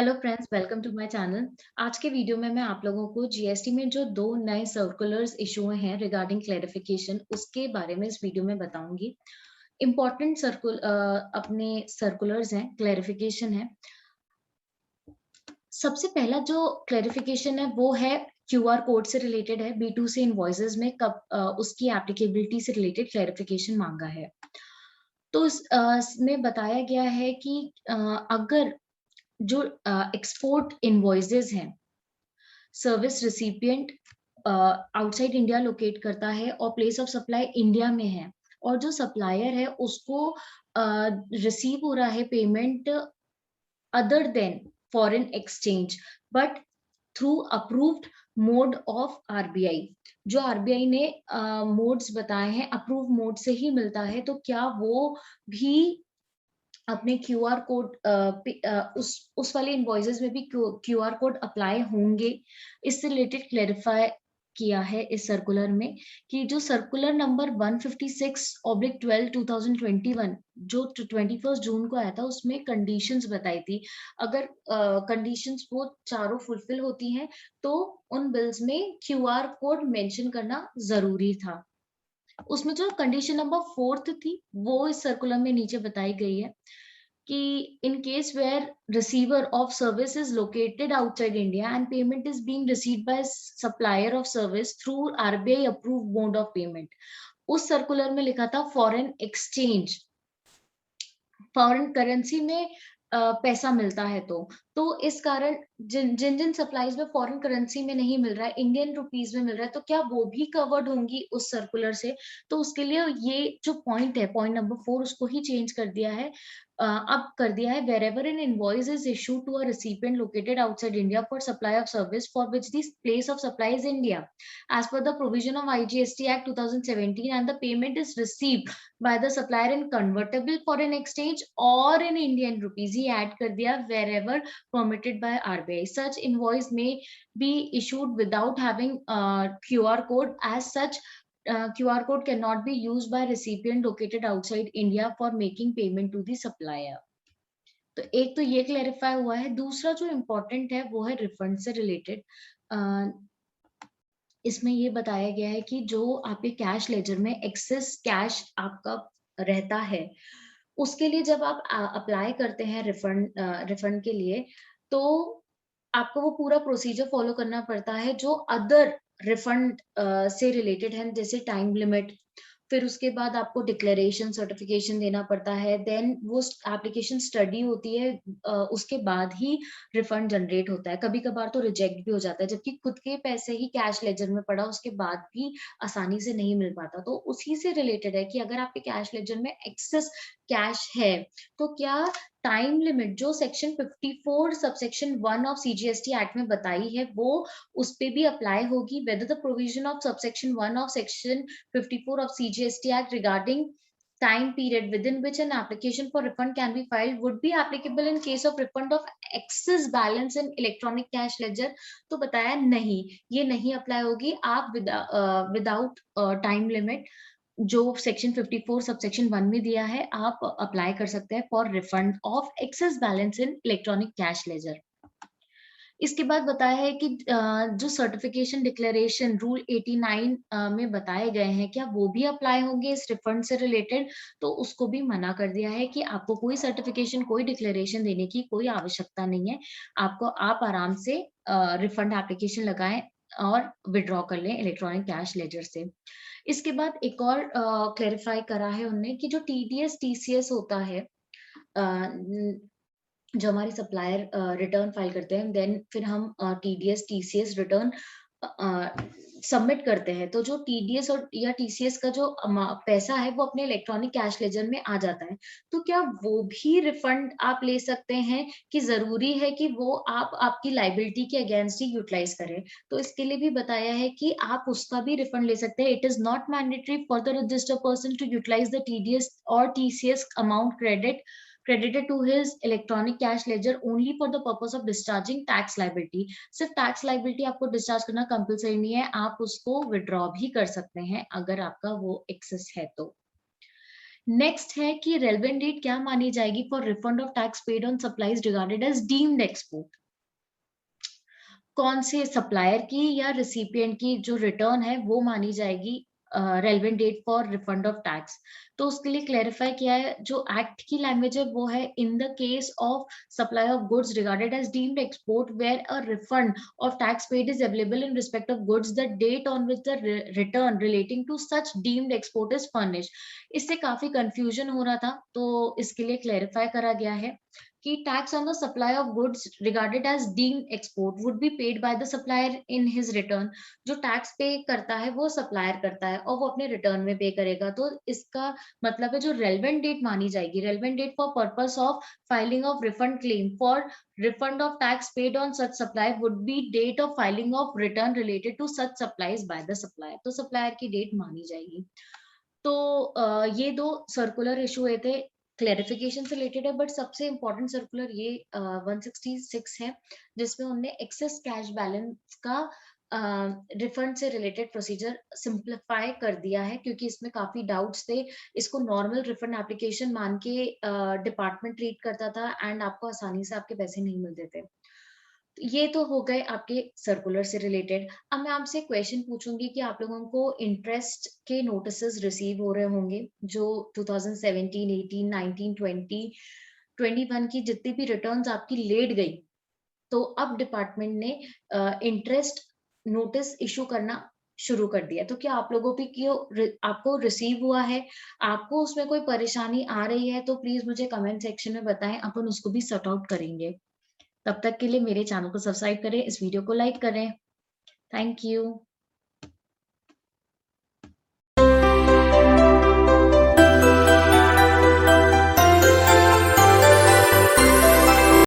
Hello friends, welcome to my channel. आज के video में मैं आप लोगों को जीएसटी में जो दो नए सर्कुलर्स इशू हुए हैं रिगार्डिंग क्लेरिफिकेशन, उसके बारे में इस वीडियो में बताऊंगी। इम्पोर्टेंट अपने सर्कुलर्स हैं, क्लेरिफिकेशन है। सबसे पहला जो क्लेरिफिकेशन है वो है क्यूआर कोड से रिलेटेड है। B2C इनवॉइसेस में कब उसकी एप्लीकेबिलिटी से रिलेटेड क्लेरिफिकेशन मांगा है। तो इसमें बताया गया है कि अगर जो एक्सपोर्ट इनवॉइसेस हैं, service recipient outside India locate करता है और प्लेस ऑफ सप्लाई इंडिया में है, और जो सप्लायर है उसको रिसीव हो रहा है payment other than foreign exchange, but through approved mode of RBI. जो आरबीआई ने मोड्स बताए हैं, अप्रूव मोड से ही मिलता है, तो क्या वो भी अपने क्यूआर कोड उस वाले इनवॉइसेस में भी क्यूआर कोड अप्लाई होंगे? इससे रिलेटेड क्लेरिफाई किया है इस सर्कुलर में कि जो सर्कुलर नंबर 156/12 2021 जो 21 जून को आया था, उसमें कंडीशंस बताई थी। अगर कंडीशंस वो चारों फुलफिल होती हैं तो उन बिल्स में क्यूआर कोड मेंशन करना जरूरी था। उसमें जो कंडीशन नंबर 4 थी वो इस सर्कुलर में नीचे बताई गई है कि in case where receiver of service is located outside India and payment is being received by supplier of service through RBI approved mode of payment। उस सर्कुलर में लिखा था फॉरेन एक्सचेंज, फॉरेन करेंसी में पैसा मिलता है। तो इस कारण जिन जिन जिन सप्लाईज में फॉरेन करेंसी में नहीं मिल रहा है, इंडियन रुपीज में मिल रहा है, तो क्या वो भी कवर्ड होंगी उस सर्कुलर से? तो उसके लिए ये जो पॉइंट है, पॉइंट नंबर 4, उसको ही चेंज कर दिया है। अब कर दिया है wherever an invoice is issued to a recipient located outside India for supply of service for which the place of supply is India as per the provision of IGST Act 2017 and the payment is received by the supplier in convertible foreign exchange or in Indian rupees, he add कर दिया wherever permitted by RBI। Such invoice may be issued without having QR code. As such, QR code cannot be used by recipient located outside India for making payment to the supplier। तो एक तो ये clarify हुआ है। दूसरा जो important है वो है रिफंड से रिलेटेड। इसमें ये बताया गया है कि जो आपके कैश लेजर में एक्सेस कैश आपका रहता है, उसके लिए जब आप अप्लाई करते हैं रिफंड के लिए, तो आपको वो पूरा प्रोसीजर फॉलो करना पड़ता है जो अदर रिफंड से रिलेटेड है, जैसे टाइम लिमिट, फिर उसके बाद आपको डिक्लेरेशन सर्टिफिकेशन देना पड़ता है, देन वो एप्लीकेशन स्टडी होती है, उसके बाद ही रिफंड जनरेट होता है। कभी कभार तो रिजेक्ट भी हो जाता है, जबकि खुद के पैसे ही कैश लेजर में पड़ा उसके बाद भी आसानी से नहीं मिल पाता। तो उसी से रिलेटेड है कि अगर आपके कैश लेजर में एक्सेस कैश है, तो क्या टाइम लिमिट जो section 54 subsection 1 of CGST act में बताई है वो उस पे भी अप्लाई होगी। Whether the provision of subsection 1 of section 54 of CGST Act regarding time period within which an application for refund can be filed would be applicable in case of refund of excess balance in electronic cash ledger। तो बताया नहीं, ये नहीं apply होगी। आप without time limit जो section 54 subsection 1 में दिया है, आप अप्लाई कर सकते हैं for refund of excess balance in electronic cash ledger. इसके बाद बताया है कि जो सर्टिफिकेशन डिक्लेरेशन रूल 89 में बताए गए हैं, क्या वो भी अप्लाई होंगे इस रिफंड से रिलेटेड? तो उसको भी मना कर दिया है कि आपको कोई सर्टिफिकेशन, कोई डिक्लेरेशन देने की कोई आवश्यकता नहीं है। आप आराम से रिफंड एप्लीकेशन लगाएं और विड्रॉ कर लें इलेक्ट्रॉनिक कैश लेजर से। इसके बाद एक और क्लेरिफाई करा है उनने कि जो टीडीएस टीसीएस होता है, जो हमारे सप्लायर रिटर्न फाइल करते हैं, देन फिर हम टीडीएस टीसीएस रिटर्न सबमिट करते हैं, तो जो टीडीएस और या टीसीएस का जो पैसा है वो अपने इलेक्ट्रॉनिक कैश लेजर में आ जाता है। तो क्या वो भी रिफंड आप ले सकते हैं कि जरूरी है कि वो आप आपकी लाइबिलिटी के अगेंस्ट ही यूटिलाइज करें? तो इसके लिए भी बताया है कि आप उसका भी रिफंड ले सकते हैं। It is not mandatory for the registered person to utilise the TDS और TCS amount credited to his electronic cash ledger only for the purpose of discharging tax liability। सिर्फ टैक्स लाइबिलिटी आपको discharge करना compulsory नहीं है, आप उसको withdraw भी कर सकते हैं अगर आपका वो एक्सेस है तो। नेक्स्ट है कि रेलेवेंट डेट क्या मानी जाएगी for refund of tax paid on supplies regarded as deemed export. कौन से सप्लायर की या रिसिपिएंट की जो रिटर्न है वो मानी जाएगी relevant date for refund of tax. तो उसके लिए क्लेरिफाई किया है, जो एक्ट की लैंग्वेज है वो है in the case of supply of goods regarded as deemed export where a refund of tax paid is available in respect of goods the date on which the return relating to such deemed export is furnished. इससे काफी confusion हो रहा था, तो इसके लिए clarify करा गया है कि tax on the supply of goods regarded as deemed export would be paid by the supplier in his return। जो टैक्स पे करता है वो सप्लायर करता है और वो अपने रिटर्न में पे करेगा। तो इसका मतलब है जो रेलेवेंट डेट मानी जाएगी, relevant date for purpose of filing of refund claim for refund of tax paid on such supply would be date of filing of return related to such supplies by the supplier। तो supplier की date मानी जाएगी। तो ये दो circular issue हुए थे, clarification से रिलेटेड है, बट सबसे इंपॉर्टेंट सर्कुलर ये 166 है, जिसमें उन्होंने एक्सेस कैश बैलेंस का रिफंड से रिलेटेड प्रोसीजर सिंप्लीफाई कर दिया है, क्योंकि इसमें काफी डाउट्स थे। इसको नॉर्मल रिफंड एप्लीकेशन मान के डिपार्टमेंट ट्रीट करता था एंड आपको आसानी से आपके पैसे नहीं मिलते थे। ये तो हो गए आपके सर्कुलर से रिलेटेड। अब मैं आपसे क्वेश्चन पूछूंगी कि आप लोगों को इंटरेस्ट के नोटिसेस रिसीव हो रहे होंगे जो 2017, 18, 19, 20, 21 की जितनी भी रिटर्न्स आपकी लेट गई, तो अब डिपार्टमेंट ने इंटरेस्ट नोटिस इशू करना शुरू कर दिया। तो क्या आप लोगों पे आपको रिसीव हुआ है? आपको उसमें कोई परेशानी आ रही है तो प्लीज मुझे कमेंट सेक्शन में बताएं, अपन उसको भी सॉर्ट आउट करेंगे। तब तक के लिए मेरे चैनल को सब्सक्राइब करें, इस वीडियो को लाइक करें। Thank you.